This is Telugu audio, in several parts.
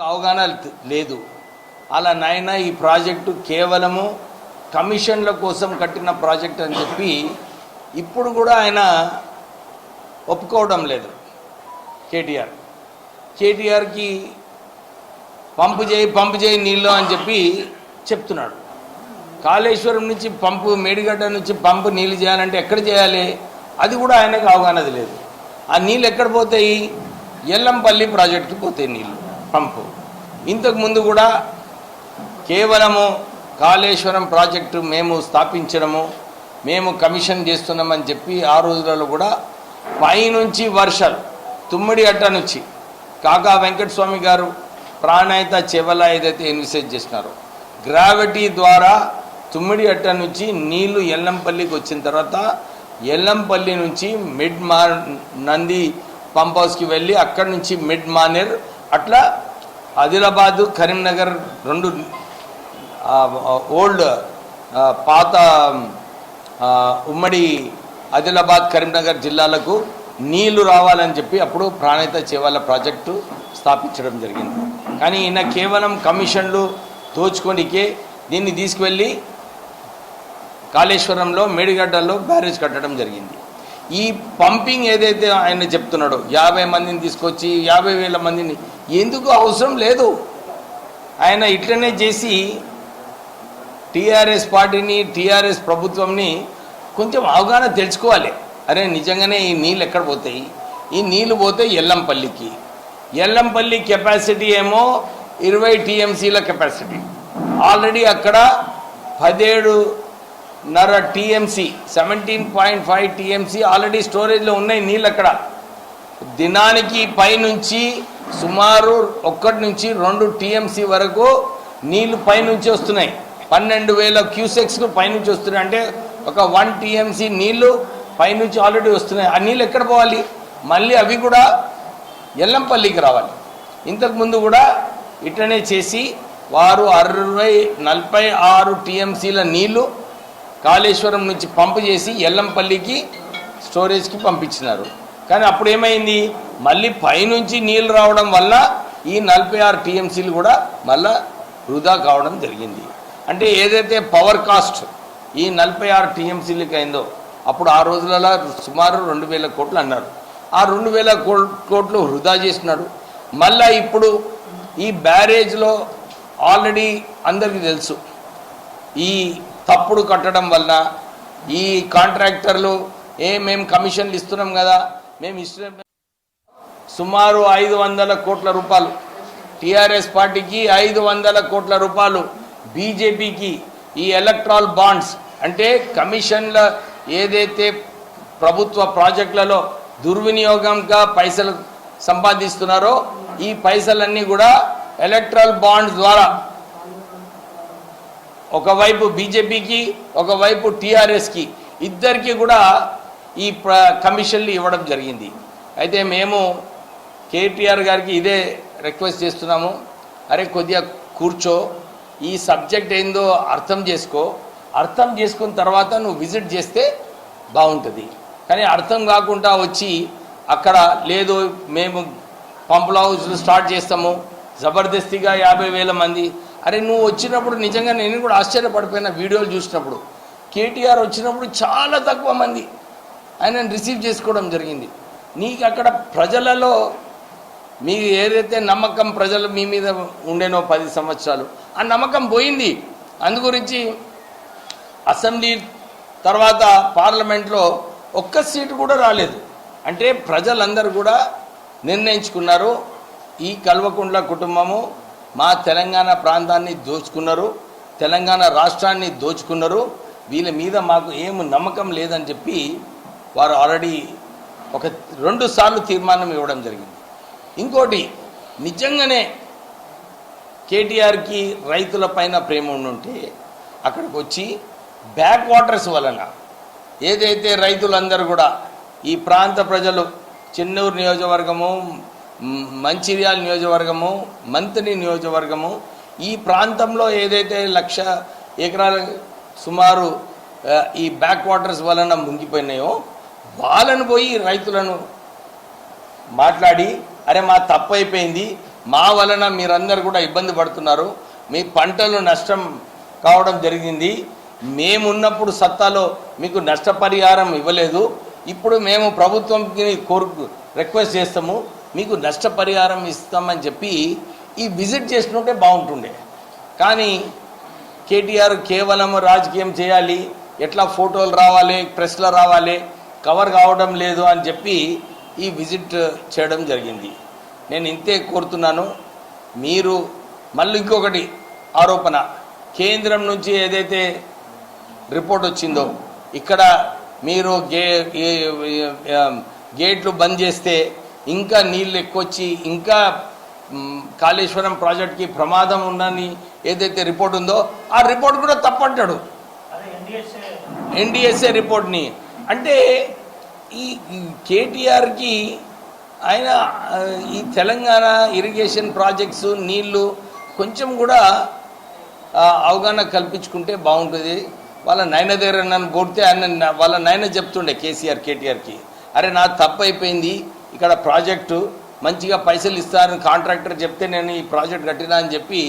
అవగాహన లేదు. అలా నాయన ఈ ప్రాజెక్టు కేవలము కమిషన్ల కోసం కట్టిన ప్రాజెక్ట్ అని చెప్పి ఇప్పుడు కూడా ఆయన ఒప్పుకోవడం లేదు. కేటీఆర్కి పంపు చేయి నీళ్ళు అని చెప్పి చెప్తున్నాడు. కాళేశ్వరం నుంచి పంపు, మేడిగడ్డ నుంచి పంపు నీళ్ళు చేయాలంటే ఎక్కడ చేయాలి, అది కూడా ఆయనకు అవగాహన లేదు. ఆ నీళ్ళు ఎక్కడ పోతాయి? ఎల్లంపల్లి ప్రాజెక్టుకి పోతాయి నీళ్ళు, పంపు. ఇంతకుముందు కూడా కేవలము కాళేశ్వరం ప్రాజెక్టు మేము స్థాపించడము, మేము కమిషన్ చేస్తున్నామని చెప్పి ఆ రోజులలో కూడా పైనుంచి వర్షాలు, తుమ్మిడి అట్ట నుంచి కాకా వెంకటస్వామి గారు ప్రాణాయిత చెవల ఏదైతే ఇన్వెస్ట్ చేసినారో గ్రావిటీ ద్వారా తుమ్మిడి అట్ట నుంచి నీళ్లు ఎల్లంపల్లికి వచ్చిన తర్వాత ఎల్లంపల్లి నుంచి నంది పంప్ హౌస్కి వెళ్ళి అక్కడి నుంచి మానేర్ అట్లా ఆదిలాబాదు కరీంనగర్ రెండు ఓల్డ్ పాత ఉమ్మడి ఆదిలాబాద్ కరీంనగర్ జిల్లాలకు నీళ్లు రావాలని చెప్పి అప్పుడు ప్రాణాయిత చేవాల ప్రాజెక్టు స్థాపించడం జరిగింది. కానీ ఈయన కేవలం కమిషన్లు దోచుకోనికే దీన్ని తీసుకువెళ్ళి కాళేశ్వరంలో మేడిగడ్డల్లో బ్యారేజ్ కట్టడం జరిగింది. ఈ పంపింగ్ ఏదైతే ఆయన చెప్తున్నాడో 50 మందిని తీసుకొచ్చి 50,000 మందిని ఎందుకు అవసరం లేదు. ఆయన ఇట్లనే చేసి టీఆర్ఎస్ పార్టీని, టీఆర్ఎస్ ప్రభుత్వంని కొంచెం అవగాహన తెలుసుకోవాలి. అరే నిజంగానే ఈ నీళ్ళు ఎక్కడ పోతాయి? ఈ నీళ్ళు పోతే ఎల్లంపల్లికి. ఎల్లంపల్లి కెపాసిటీ ఏమో 20 టీఎంసీల కెపాసిటీ. ఆల్రెడీ అక్కడ 17.5 టీఎంసీ, 17.5 టీఎంసీ ఆల్రెడీ స్టోరేజ్లో ఉన్నాయి నీళ్ళు. అక్కడ దినానికి పైనుంచి సుమారు 1 నుంచి 2 టీఎంసీ వరకు నీళ్లు పైనుంచి వస్తున్నాయి. 12,000 క్యూసెక్స్కు పైనుంచి వస్తున్నాయి. అంటే ఒక 1 టీఎంసీ నీళ్లు పైనుంచి ఆల్రెడీ వస్తున్నాయి. ఆ నీళ్ళు ఎక్కడ పోవాలి? మళ్ళీ అవి కూడా ఎల్లంపల్లికి రావాలి. ఇంతకుముందు కూడా ఇట్లనే చేసి వారు 46 టీఎంసీల నీళ్లు కాళేశ్వరం నుంచి పంపు చేసి ఎల్లంపల్లికి స్టోరేజ్కి పంపించినారు. కానీ అప్పుడు ఏమైంది? మళ్ళీ పైనుంచి నీళ్ళు రావడం వల్ల ఈ 46 టీఎంసీలు కూడా మళ్ళా వృధా కావడం జరిగింది. అంటే ఏదైతే పవర్ కాస్ట్ ఈ 46 టీఎంసీలకి అయిందో అప్పుడు ఆ రోజులలో సుమారు 2,000 కోట్లు అన్నారు. ఆ 2,000 కోట్లు వృధా చేసినాడు. మళ్ళా ఇప్పుడు ఈ బ్యారేజ్లో ఆల్రెడీ అందరికీ తెలుసు ఈ తప్పుడు కట్టడం వల్ల ఈ కాంట్రాక్టర్లు మేము కమిషన్లు ఇస్తున్నాం కదా, మేము ఇస్తున్నాం. సుమారు 500 కోట్ల రూపాయలు టీఆర్ఎస్ పార్టీకి, 500 కోట్ల రూపాయలు బీజేపీకి ఈ ఎలక్ట్రాల్ బాండ్స్ అంటే కమిషన్ల ఏదైతే ప్రభుత్వ ప్రాజెక్టులలో దుర్వినియోగంగా పైసలు సంపాదిస్తున్నారో ఈ పైసలన్నీ కూడా ఎలక్ట్రల్ బాండ్స్ ద్వారా ఒకవైపు బీజేపీకి, ఒకవైపు టీఆర్ఎస్కి, ఇద్దరికి కూడా ఈ కమిషన్లు ఇవ్వడం జరిగింది. అయితే మేము కేటీఆర్ గారికి ఇదే రిక్వెస్ట్ చేస్తున్నాము. అరే కొద్దిగా కూర్చో, ఈ సబ్జెక్ట్ ఏందో అర్థం చేసుకో, అర్థం చేసుకున్న తర్వాత నువ్వు విజిట్ చేస్తే బాగుంటుంది. కానీ అర్థం కాకుండా వచ్చి అక్కడ లేదు మేము పంపుల హౌస్లు స్టార్ట్ చేస్తాము జబర్దస్తిగా 50,000 మంది. అరే నువ్వు వచ్చినప్పుడు నిజంగా నేను కూడా ఆశ్చర్యపడిపోయిన వీడియోలు చూసినప్పుడు. కేటీఆర్ వచ్చినప్పుడు చాలా తక్కువ మంది ఆయనను రిసీవ్ చేసుకోవడం జరిగింది. నీకు అక్కడ ప్రజలలో మీ ఏదైతే నమ్మకం ప్రజలు మీ మీద ఉండేనో 10 సంవత్సరాలు ఆ నమ్మకం పోయింది. అందుగురించి అసెంబ్లీ తర్వాత పార్లమెంట్లో ఒక్క సీటు కూడా రాలేదు. అంటే ప్రజలందరూ కూడా నిర్ణయించుకున్నారు ఈ కల్వకుంట్ల కుటుంబము మా తెలంగాణ ప్రాంతాన్ని దోచుకున్నారు, తెలంగాణ రాష్ట్రాన్ని దోచుకున్నారు, వీళ్ళ మీద మాకు ఏం నమ్మకం లేదని చెప్పి వారు ఆల్రెడీ 2 సార్లు తీర్మానం ఇవ్వడం జరిగింది. ఇంకోటి నిజంగానే కేటీఆర్కి రైతుల పైన ప్రేమ ఉండుంటే అక్కడికి వచ్చి బ్యాక్ వాటర్స్ వలన ఏదైతే రైతులందరూ కూడా ఈ ప్రాంత ప్రజలు చెన్నూరు నియోజకవర్గము, మంచిర్యాల నియోజకవర్గము, మంత్రి నియోజకవర్గము ఈ ప్రాంతంలో ఏదైతే 1,00,000 ఎకరాల సుమారు ఈ బ్యాక్ వాటర్స్ వలన ముంగిపోయినాయో వాళ్ళను పోయి రైతులను మాట్లాడి అరే మా తప్పు అయిపోయింది, మా వలన మీరందరూ కూడా ఇబ్బంది పడుతున్నారు, మీ పంటలు నష్టం కావడం జరిగింది. మేమున్నప్పుడు సత్తాలో మీకు నష్టపరిహారం ఇవ్వలేదు, ఇప్పుడు మేము ప్రభుత్వంకి రిక్వెస్ట్ చేస్తాము, మీకు నష్టపరిహారం ఇస్తామని చెప్పి ఈ విజిట్ చేసినట్టే బాగుంటుండే. కానీ కేటీఆర్ కేవలం రాజకీయం చేయాలి, ఎట్లా ఫోటోలు రావాలి, ప్రెస్లో రావాలి, కవర్ కావడం లేదు అని చెప్పి ఈ విజిట్ చేయడం జరిగింది. నేను ఇంతే కోరుతున్నాను. మీరు మళ్ళీ ఇంకొకటి ఆరోపణ, కేంద్రం నుంచి ఏదైతే రిపోర్ట్ వచ్చిందో ఇక్కడ మీరు గేట్లు బంద్ చేస్తే ఇంకా నీళ్ళు ఎక్కువచ్చి ఇంకా కాళేశ్వరం ప్రాజెక్ట్కి ప్రమాదం ఉందని ఏదైతే రిపోర్ట్ ఉందో ఆ రిపోర్ట్ కూడా తప్పంటాడు, ఎన్డిఎస్ఏ రిపోర్ట్ని. అంటే ఈ కేటీఆర్కి ఆయన ఈ తెలంగాణ ఇరిగేషన్ ప్రాజెక్ట్స్ నీళ్లు కొంచెం కూడా అవగాహన కల్పించుకుంటే బాగుంటుంది. వాళ్ళ నాయన దగ్గర నన్ను కొడితే ఆయన వాళ్ళ నాయన చెప్తుండే కేటీఆర్కి, అరే నా తప్పు అయిపోయింది, ఇక్కడ ప్రాజెక్టు మంచిగా పైసలు ఇస్తారని కాంట్రాక్టర్ చెప్తే నేను ఈ ప్రాజెక్ట్ కట్టినా అని చెప్పి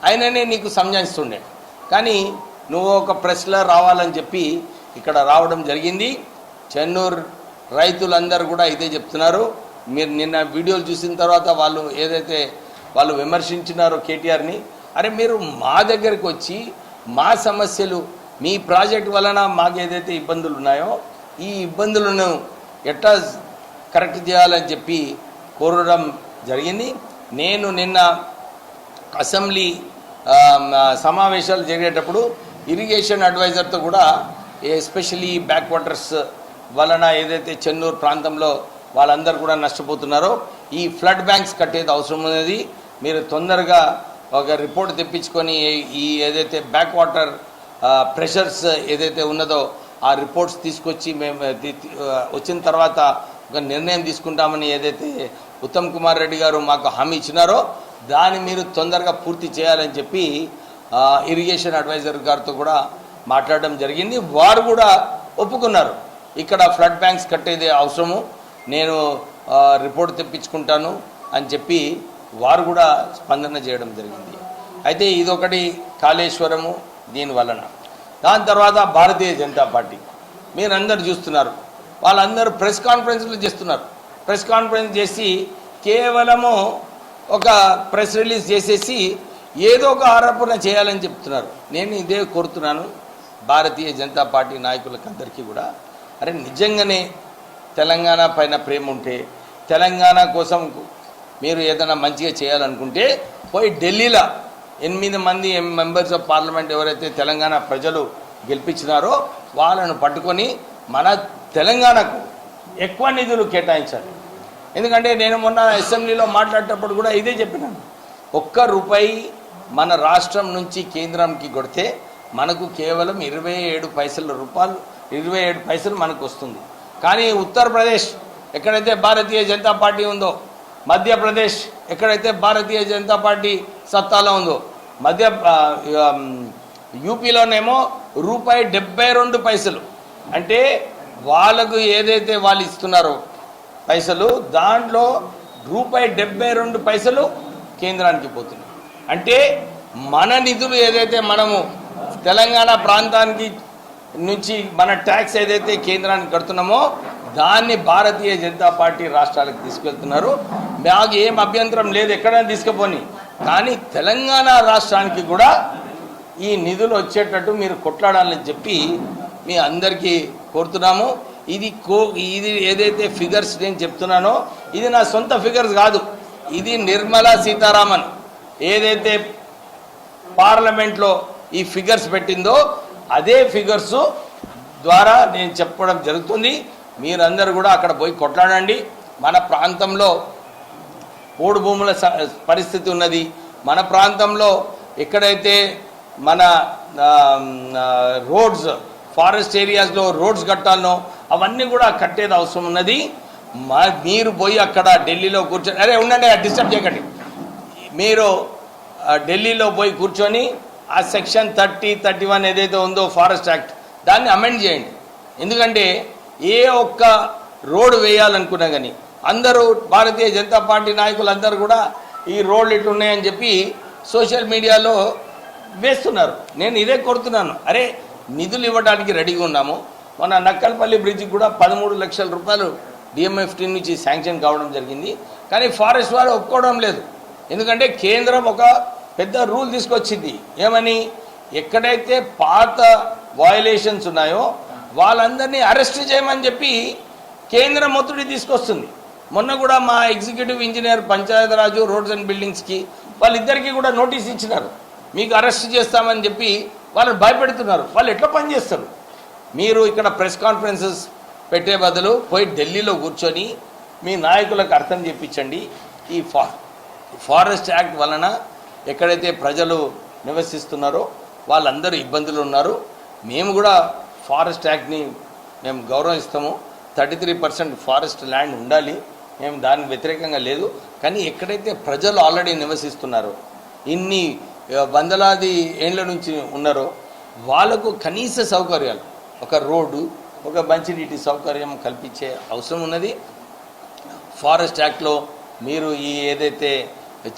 ఆయననే నీకు సంజాయిస్తుండే. కానీ నువ్వు ఒక ప్రెస్లో రావాలని చెప్పి ఇక్కడ రావడం జరిగింది. చెన్నూరు రైతులందరూ కూడా ఇదే చెప్తున్నారు. మీరు నిన్న వీడియోలు చూసిన తర్వాత వాళ్ళు విమర్శించినారు కేటీఆర్ని, అరే మీరు మా దగ్గరికి వచ్చి మా సమస్యలు మీ ప్రాజెక్ట్ వలన మాకు ఏదైతే ఇబ్బందులు ఉన్నాయో ఈ ఇబ్బందులను ఎట్లా కరెక్ట్ చేయాలని చెప్పి కోరడం జరిగింది. నేను నిన్న అసెంబ్లీ సమావేశాలు జరిగేటప్పుడు ఇరిగేషన్ అడ్వైజర్తో కూడా ఎస్పెషలీ బ్యాక్ వాటర్స్ వలన ఏదైతే చెన్నూరు ప్రాంతంలో వాళ్ళందరూ కూడా నష్టపోతున్నారో ఈ ఫ్లడ్ బ్యాంక్స్ కట్టేది అవసరం ఉన్నది. మీరు తొందరగా ఒక రిపోర్ట్ తెప్పించుకొని ఈ ఏదైతే బ్యాక్ వాటర్ ప్రెషర్స్ ఏదైతే ఉన్నదో ఆ రిపోర్ట్స్ తీసుకొచ్చి మేము వచ్చిన తర్వాత ఒక నిర్ణయం తీసుకుంటామని ఏదైతే ఉత్తమ్ కుమార్ రెడ్డి గారు మాకు హామీ ఇచ్చినారో దాన్ని మీరు తొందరగా పూర్తి చేయాలని చెప్పి ఇరిగేషన్ అడ్వైజర్ గారితో కూడా మాట్లాడడం జరిగింది. వారు కూడా ఒప్పుకున్నారు, ఇక్కడ ఫ్లడ్ బ్యాంక్స్ కట్టేది అవసరము, నేను రిపోర్ట్ తెప్పించుకుంటాను అని చెప్పి వారు కూడా స్పందన చేయడం జరిగింది. అయితే ఇదొకటి కాళేశ్వరము దీని వలన. దాని తర్వాత భారతీయ జనతా పార్టీ మీరందరూ చూస్తున్నారు, వాళ్ళందరూ ప్రెస్ కాన్ఫరెన్స్లు చేస్తున్నారు. ప్రెస్ కాన్ఫరెన్స్ చేసి కేవలము ఒక ప్రెస్ రిలీజ్ చేసేసి ఏదో ఒక ఆరోపణ చేయాలని చెప్తున్నారు. నేను ఇదే కోరుతున్నాను భారతీయ జనతా పార్టీ నాయకులకు అందరికీ కూడా, అరే నిజంగానే తెలంగాణ పైన ప్రేమ ఉంటే, తెలంగాణ కోసం మీరు ఏదైనా మంచిగా చేయాలనుకుంటే పోయి ఢిల్లీలో 8 మంది మెంబర్స్ ఆఫ్ పార్లమెంట్ ఎవరైతే తెలంగాణ ప్రజలు గెలిపించినారో వాళ్ళను పట్టుకొని మన తెలంగాణకు ఎక్కువ నిధులు కేటాయించాలి. ఎందుకంటే నేను మొన్న అసెంబ్లీలో మాట్లాడేటప్పుడు కూడా ఇదే చెప్పినాను, ₹1 మన రాష్ట్రం నుంచి కేంద్రానికి కొడితే మనకు కేవలం 27 పైసలు మనకు వస్తుంది. కానీ ఉత్తరప్రదేశ్ ఎక్కడైతే భారతీయ జనతా పార్టీ ఉందో, మధ్యప్రదేశ్ ఎక్కడైతే భారతీయ జనతా పార్టీ సత్తాలో ఉందో, యూపీలోనేమో ₹72 అంటే వాళ్ళకు ఏదైతే వాళ్ళు ఇస్తున్నారో పైసలు దాంట్లో ₹72 కేంద్రానికి పోతున్నాయి. అంటే మన నిధులు ఏదైతే మనము తెలంగాణ ప్రాంతానికి నుంచి మన ట్యాక్స్ ఏదైతే కేంద్రానికి కడుతున్నామో దాన్ని భారతీయ జనతా పార్టీ రాష్ట్రాలకు తీసుకెళ్తున్నారు. మాకు ఏం అభ్యంతరం లేదు, ఎక్కడైనా తీసుకుపోని, కానీ తెలంగాణ రాష్ట్రానికి కూడా ఈ నిధులు వచ్చేటట్టు మీరు కొట్లాడాలని చెప్పి మీ అందరికీ కోరుతున్నాము. ఇది ఏదైతే ఫిగర్స్ నేను చెప్తున్నానో ఇది నా సొంత ఫిగర్స్ కాదు, ఇది నిర్మలా సీతారామన్ ఏదైతే పార్లమెంట్లో ఈ ఫిగర్స్ పెట్టిందో అదే ఫిగర్స్ ద్వారా నేను చెప్పడం జరుగుతుంది. మీరందరూ కూడా అక్కడ పోయి కొట్లాడండి. మన ప్రాంతంలో పోడు భూముల పరిస్థితి ఉన్నది. మన ప్రాంతంలో ఎక్కడైతే మన రోడ్స్ ఫారెస్ట్ ఏరియాస్లో రోడ్స్ కట్టాలనో అవన్నీ కూడా కట్టేది అవసరం ఉన్నది. మీరు పోయి అక్కడ ఢిల్లీలో కూర్చొని, అరే ఉండండి డిస్టర్బ్ చేయకండి, మీరు ఢిల్లీలో పోయి కూర్చొని ఆ సెక్షన్ 30, 31 ఏదైతే ఉందో ఫారెస్ట్ యాక్ట్ దాన్ని అమెండ్ చేయండి. ఎందుకంటే ఏ ఒక్క రోడ్డు వేయాలనుకున్నా కానీ అందరూ భారతీయ జనతా పార్టీ నాయకులందరూ కూడా ఈ రోడ్లు ఇట్లున్నాయని చెప్పి సోషల్ మీడియాలో వేస్తున్నారు. నేను ఇదే కోరుతున్నాను, అరే నిధులు ఇవ్వడానికి రెడీగా ఉన్నాము. మన నక్కల్పల్లి బ్రిడ్జికి కూడా 13 లక్షల రూపాయలు డిఎంఎఫ్టీ నుంచి శాంక్షన్ కావడం జరిగింది. కానీ ఫారెస్ట్ వారు ఒప్పుకోవడం లేదు. ఎందుకంటే కేంద్రం ఒక పెద్ద రూల్ తీసుకొచ్చింది, ఏమని, ఎక్కడైతే పాత వయలేషన్స్ ఉన్నాయో వాళ్ళందరినీ అరెస్ట్ చేయమని చెప్పి కేంద్రం ఒత్తిడి తీసుకొస్తుంది. మొన్న కూడా మా executive engineer Panchayati Raj roads and బిల్డింగ్స్కి వాళ్ళిద్దరికీ కూడా నోటీస్ ఇచ్చినారు, మీకు అరెస్ట్ చేస్తామని చెప్పి వాళ్ళని భయపెడుతున్నారు. వాళ్ళు ఎట్లా పనిచేస్తారు? మీరు ఇక్కడ ప్రెస్ కాన్ఫరెన్సెస్ పెట్టే బదులు పోయి ఢిల్లీలో కూర్చొని మీ నాయకులకు అర్థం చెప్పించండి. ఈ ఫారెస్ట్ యాక్ట్ వలన ఎక్కడైతే ప్రజలు నివసిస్తున్నారో వాళ్ళందరూ ఇబ్బందులు ఉన్నారు. మేము కూడా ఫారెస్ట్ యాక్ట్ని మేము గౌరవిస్తాము. 33% ఫారెస్ట్ ల్యాండ్ ఉండాలి, మేము దానికి వ్యతిరేకంగా లేదు. కానీ ఎక్కడైతే ప్రజలు ఆల్రెడీ నివసిస్తున్నారో, ఇన్ని వందలాది ఏండ్ల నుంచి ఉన్నారో వాళ్ళకు కనీస సౌకర్యాలు, ఒక రోడ్డు, ఒక మంచినీటి సౌకర్యం కల్పించే అవసరం ఉన్నది. ఫారెస్ట్ యాక్ట్లో మీరు ఈ ఏదైతే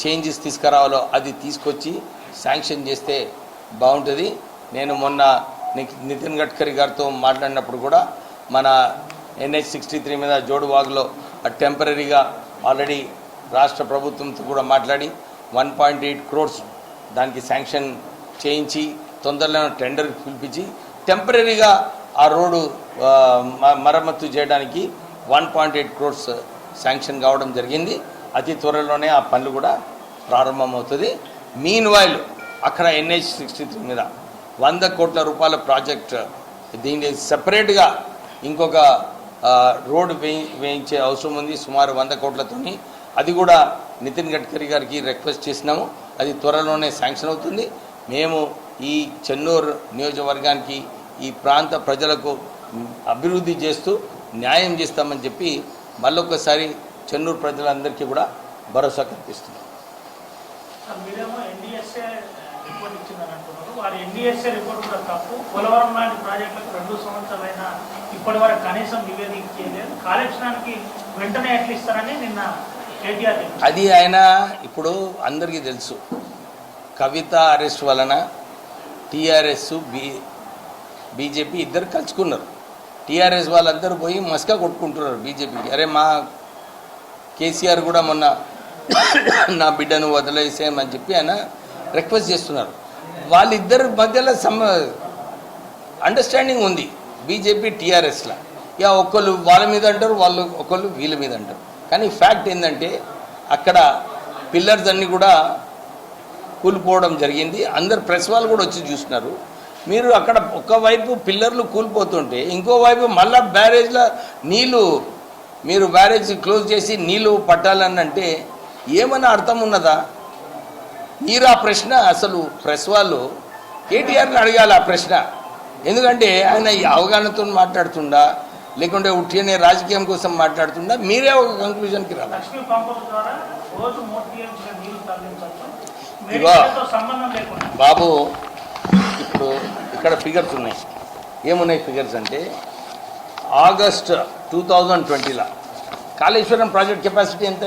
చేంజెస్ తీసుకురావాలో అది తీసుకొచ్చి శాంక్షన్ చేస్తే బాగుంటుంది. నేను మొన్న నితిన్ గడ్కరీ గారితో మాట్లాడినప్పుడు కూడా మన NH-63 మీద జోడువాగులో టెంపరీగా ఆల్రెడీ రాష్ట్ర ప్రభుత్వంతో కూడా మాట్లాడి 1.8 crores దానికి శాంక్షన్ చేయించి తొందరలో టెండర్ పిలిపించి టెంపరీగా ఆ రోడ్డు మరమ్మతు చేయడానికి 1.8 crores శాంక్షన్ కావడం జరిగింది. అతి త్వరలోనే ఆ పనులు కూడా ప్రారంభమవుతుంది. మీన్ వైల్ అక్కడ NH-63 మీద 100 కోట్ల రూపాయల ప్రాజెక్ట్, దీన్ని సెపరేట్గా ఇంకొక రోడ్డు వేయించే అవసరం ఉంది సుమారు 100 కోట్లతోని. అది కూడా నితిన్ గడ్కరీ గారికి రిక్వెస్ట్ చేసినాము, అది త్వరలోనే శాంక్షన్ అవుతుంది. మేము ఈ చెన్నూరు నియోజకవర్గానికి ఈ ప్రాంత ప్రజలకు అభివృద్ధి చేస్తూ న్యాయం చేస్తామని చెప్పి మళ్ళొకసారి చెన్నూరు ప్రజలందరికీ కూడా భరోసా కల్పిస్తున్నాం. ఎన్డీఎస్ఏ రిపోర్ట్ కూడా తప్పు. పోలవరం లాంటి ప్రాజెక్టులకు 2 సంవత్సరాలైనా ఇప్పటి వరకు కనీసం నివేదించలేదు. కాళేశ్వరానికి వెంటనే ఎట్లా ఇస్తారని నిన్న కేటీఆర్ అది ఆయన ఇప్పుడు అందరికీ తెలుసు. కవిత అరెస్ట్ వలన టీఆర్ఎస్ బీజేపీ ఇద్దరు కలుసుకున్నారు. టీఆర్ఎస్ వాళ్ళందరూ పోయి మస్కా కొట్టుకుంటున్నారు బీజేపీకి. అరే మా కేసీఆర్ కూడా మొన్న నా బిడ్డను వదిలేసేయమని చెప్పి ఆయన రిక్వెస్ట్ చేస్తున్నారు. వాళ్ళిద్దరి మధ్యలో అండర్స్టాండింగ్ ఉంది బీజేపీ టీఆర్ఎస్లో. ఇక ఒకళ్ళు వాళ్ళ మీద అంటారు, వాళ్ళు ఒకళ్ళు వీళ్ళ మీద అంటారు. కానీ ఫ్యాక్ట్ ఏంటంటే అక్కడ పిల్లర్స్ అన్నీ కూడా కూలిపోవడం జరిగింది. అందరు ప్రెస్ వాళ్ళు కూడా వచ్చి చూస్తున్నారు. మీరు అక్కడ ఒకవైపు పిల్లర్లు కూలిపోతుంటే ఇంకోవైపు మళ్ళా బ్యారేజ్లో నీళ్ళు, మీరు బ్యారేజ్ క్లోజ్ చేసి నీళ్ళు పట్టాలని అంటే ఏమన్నా అర్థం ఉన్నదా? మీరు ఆ ప్రశ్న అసలు ప్రెస్ వాళ్ళు కేటీఆర్ని అడగాలి ఆ ప్రశ్న. ఎందుకంటే ఆయన ఈ అవగాహనతో మాట్లాడుతుండా లేకుంటే ఉట్టినే రాజకీయం కోసం మాట్లాడుతుండా, మీరే ఒక కంక్లూజన్కి రావాలి. ఇగో బాబు, ఇప్పుడు ఇక్కడ ఫిగర్స్ ఉన్నాయి. ఏమున్నాయి ఫిగర్స్ అంటే ఆగస్ట్ 2020లో కాళేశ్వరం ప్రాజెక్ట్ కెపాసిటీ ఎంత?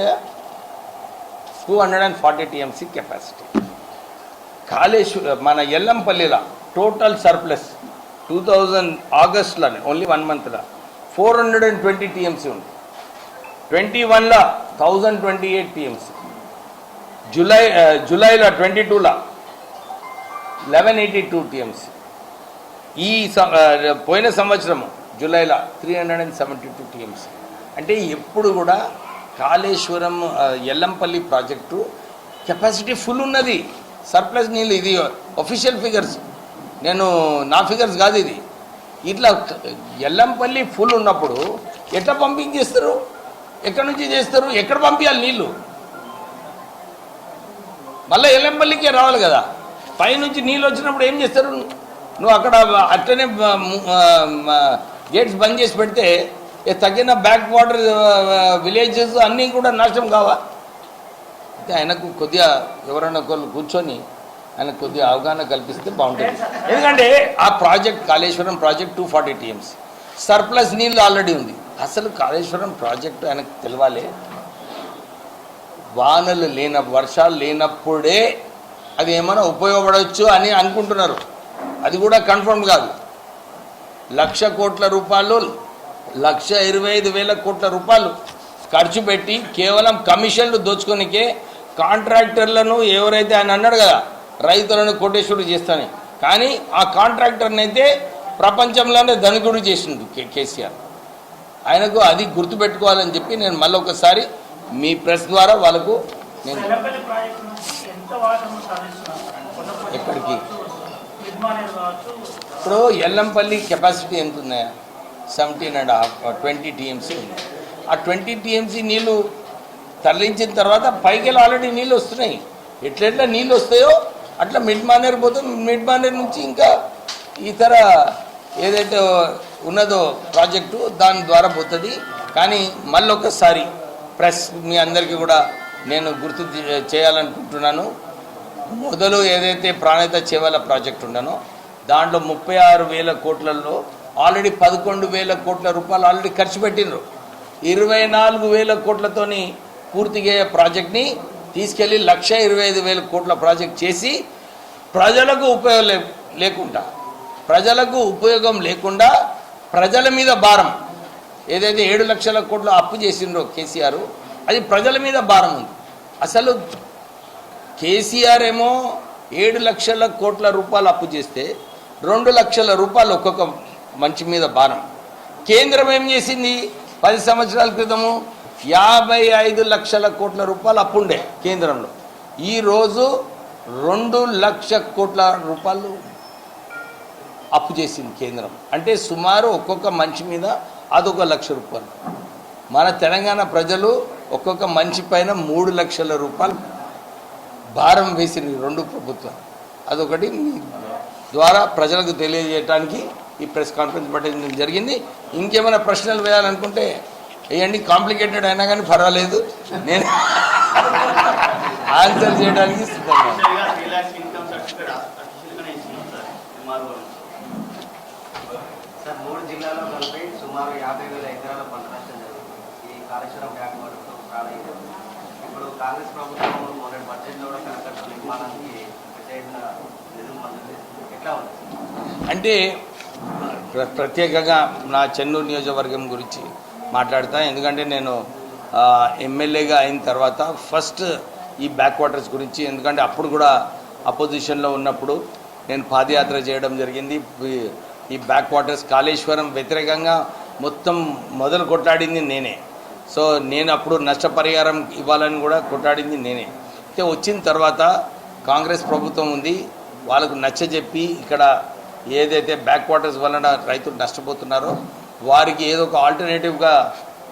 240 TMC కెపాసిటీ. మన ఎల్లంపల్లిలో టోటల్ సర్ప్లస్ 2000 ఆగస్ట్లోనే ఓన్లీ 1 monthలో 420 TMC ఉంది. 21లో 1028 TMC. జూలైలో 22లో 1182 TMC. ఈ పోయిన సంవత్సరం జూలైలో 372 TMC. అంటే ఎప్పుడు కూడా Kaleshwaram Yellampalli project capacity full ఉన్నది. సర్ప్లస్ నీళ్ళు, ఇది ఒఫిషియల్ ఫిగర్స్, నా ఫిగర్స్ కాదు ఇది. ఇట్లా ఎల్లంపల్లి ఫుల్ ఉన్నప్పుడు ఎట్లా పంపింగ్ చేస్తారు? ఎక్కడి నుంచి చేస్తారు? ఎక్కడ పంపించాలి నీళ్ళు? మళ్ళీ ఎల్లంపల్లికే రావాలి కదా. పైనుంచి నీళ్ళు వచ్చినప్పుడు ఏం చేస్తారు? నువ్వు అక్కడ అట్లనే గేట్స్ బంద్ చేసి పెడితే తగ్గిన బ్యాక్ వాటర్ విలేజెస్ అన్నీ కూడా నాశనం కావా? అయితే ఆయనకు కొద్దిగా ఎవరైనా ఒకళ్ళు కూర్చొని ఆయనకు కొద్దిగా అవగాహన కల్పిస్తే బాగుంటుంది. ఎందుకంటే ఆ project Kaleshwaram project 240 TMC surplus నీళ్ళు ఆల్రెడీ ఉంది. అసలు కాళేశ్వరం ప్రాజెక్టు ఆయనకు తెలవాలి. వానలు వర్షాలు లేనప్పుడే అది ఏమైనా ఉపయోగపడవచ్చు అని అనుకుంటున్నారు. అది కూడా కన్ఫర్మ్ కాదు. 1,00,000 కోట్ల రూపాయలు 1,25,000 కోట్ల రూపాయలు ఖర్చు పెట్టి కేవలం కమిషన్లు దోచుకోనికే కాంట్రాక్టర్లను ఎవరైతే ఆయన అన్నాడు కదా రైతులను కోటేశ్వరుడు చేస్తానని, కానీ ఆ కాంట్రాక్టర్ని అయితే ప్రపంచంలోనే ధనికుడు చేసిండు కేసీఆర్. ఆయనకు అది గుర్తుపెట్టుకోవాలని చెప్పి నేను మళ్ళీ ఒకసారి మీ ప్రెస్ ద్వారా వాళ్ళకు నేను ఎక్కడికి ఇప్పుడు ఎల్లంపల్లి కెపాసిటీ ఎంత ఉన్నాయా 17.5 20 టీఎంసీ ఉంది. ఆ 20 టీఎంసీ నీళ్ళు తరలించిన తర్వాత పైకి ఆల్రెడీ నీళ్ళు వస్తున్నాయి. ఎట్లెట్లా నీళ్ళు వస్తాయో అట్లా మిడ్ మానేర్ పోతుంది. మిడ్ మానేర్ నుంచి ఇంకా ఇతర ఏదైతే ఉన్నదో ప్రాజెక్టు దాని ద్వారా పోతుంది. కానీ మళ్ళీ ఒకసారి ప్రెస్ మీ అందరికీ కూడా నేను గుర్తు చేయాలనుకుంటున్నాను. మొదలు ఏదైతే ప్రాణహిత చేవల ప్రాజెక్టు ఉండనో దాంట్లో 36,000 కోట్లలో ఆల్రెడీ 11,000 కోట్ల రూపాయలు ఆల్రెడీ ఖర్చు పెట్టినరు. 24,000 కోట్లతోని పూర్తిగా ప్రాజెక్ట్ని తీసుకెళ్ళి 1,25,000 కోట్ల ప్రాజెక్ట్ చేసి ప్రజలకు ఉపయోగం లేకుండా ప్రజల మీద భారం ఏదైతే 7 లక్షల కోట్ల అప్పు చేసిండ్రో కేసీఆర్, అది ప్రజల మీద భారం ఉంది. అసలు కేసీఆర్ ఏమో 7 లక్షల కోట్ల రూపాయలు అప్పు చేస్తే 2 లక్షల రూపాయలు ఒక్కొక్క మంచి మీద భారం. కేంద్రం ఏం చేసింది? 10 సంవత్సరాల క్రితము 55 లక్షల కోట్ల రూపాయలు అప్పు ఉండే కేంద్రంలో. ఈరోజు 2 లక్షల కోట్ల రూపాయలు అప్పు చేసింది కేంద్రం. అంటే సుమారు ఒక్కొక్క మనిషి మీద అదొక 1 లక్ష రూపాయలు. మన తెలంగాణ ప్రజలు ఒక్కొక్క మనిషి పైన 3 లక్షల రూపాయలు భారం వేసింది 2 ప్రభుత్వాలు. అదొకటి మీ ద్వారా ప్రజలకు తెలియజేయడానికి ఈ ప్రెస్ కాన్ఫరెన్స్ పెట్టడం జరిగింది. ఇంకేమైనా ప్రశ్నలు వేయాలనుకుంటే వేయండి, కాంప్లికేటెడ్ అయినా కానీ పర్వాలేదు, నేను ఆన్సర్ చేయడానికి సిద్ధంగా. సార్ 3 జిల్లాలో కలిపి సుమారు 50,000 ఎకరాల పంట నష్టం జరిగింది ఈ కాళేశ్వరం బ్యాక్ వాటర్తో ప్రారంభించారు. ఇప్పుడు కాంగ్రెస్ ప్రభుత్వం మొదటి బడ్జెట్లో కూడా కనకట్ట నిర్మాణానికి ప్రత్యేకంగా నిధులు మంజూరు ఎట్లా ఉంది? అంటే ప్రత్యేకంగా నా చెన్నూరు నియోజకవర్గం గురించి మాట్లాడతా. ఎందుకంటే నేను ఎమ్మెల్యేగా అయిన తర్వాత ఫస్ట్ ఈ బ్యాక్ వాటర్స్ గురించి, ఎందుకంటే అప్పుడు కూడా అపోజిషన్లో ఉన్నప్పుడు నేను పాదయాత్ర చేయడం జరిగింది. ఈ బ్యాక్ వాటర్స్ కాళేశ్వరం వ్యతిరేకంగా మొత్తం మొదలు కొట్లాడింది నేనే. సో నేను అప్పుడు నష్టపరిహారం ఇవ్వాలని కూడా కొట్లాడింది నేనే. అయితే వచ్చిన తర్వాత కాంగ్రెస్ ప్రభుత్వం ఉంది, వాళ్ళకు నచ్చజెప్పి ఇక్కడ ఏదైతే బ్యాక్ వాటర్స్ వలన రైతులు నష్టపోతున్నారో వారికి ఏదో ఒక ఆల్టర్నేటివ్గా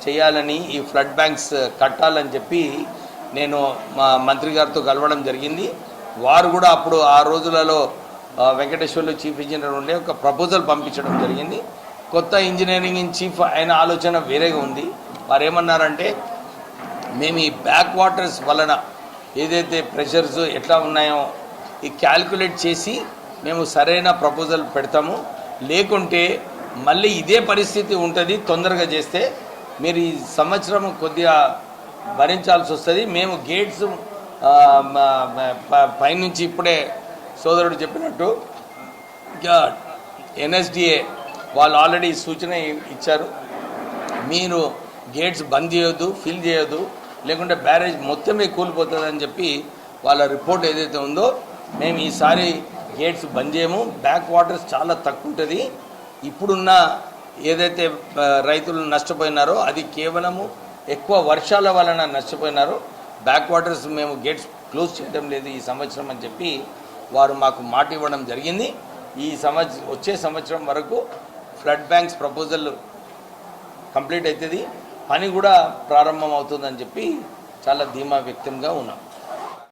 చేయాలని, ఈ ఫ్లడ్ బ్యాంక్స్ కట్టాలని చెప్పి నేను మా మంత్రి గారితో కలవడం జరిగింది. వారు కూడా అప్పుడు ఆ రోజులలో వెంకటేశ్వర్లు చీఫ్ ఇంజనీర్ ఉండే ఒక ప్రపోజల్ పంపించడం జరిగింది. కొత్త ఇంజనీరింగ్ ఇన్ చీఫ్ అయిన ఆలోచన వేరేగా ఉంది. వారు ఏమన్నారంటే, మేము ఈ బ్యాక్ వాటర్స్ వలన ఏదైతే ప్రెషర్స్ ఎట్లా ఉన్నాయో ఈ క్యాల్కులేట్ చేసి మేము సరైన ప్రపోజల్ పెడతాము, లేకుంటే మళ్ళీ ఇదే పరిస్థితి ఉంటుంది, తొందరగా చేస్తే మీరు ఈ సంవత్సరం కొద్దిగా భరించాల్సి వస్తుంది. మేము గేట్స్ పైనుంచి ఇప్పుడే సోదరుడు చెప్పినట్టు ఎన్ఎస్డిఏ వాళ్ళు ఆల్రెడీ సూచన ఇచ్చారు, మీరు గేట్స్ బంద్ చేయొద్దు, ఫిల్ చేయొద్దు, లేకుంటే బ్యారేజ్ మొత్తమే కూలిపోతుందని చెప్పి వాళ్ళ రిపోర్ట్ ఏదైతే ఉందో మేము ఈసారి గేట్స్ బంద్ చేయము. బ్యాక్ వాటర్స్ చాలా తక్కువ ఉంటుంది. ఇప్పుడున్న ఏదైతే రైతులు నష్టపోయినారో అది కేవలము ఎక్కువ వర్షాల వలన నష్టపోయినారో. బ్యాక్ వాటర్స్ మేము గేట్స్ క్లోజ్ చేయడం లేదు ఈ సంవత్సరం అని చెప్పి వారు మాకు మాట ఇవ్వడం జరిగింది. వచ్చే సంవత్సరం వరకు ఫ్లడ్ బ్యాంక్స్ ప్రపోజల్ కంప్లీట్ అవుతుంది, పని కూడా ప్రారంభం అవుతుందని చెప్పి చాలా ధీమా వ్యక్తంగా ఉన్నాం.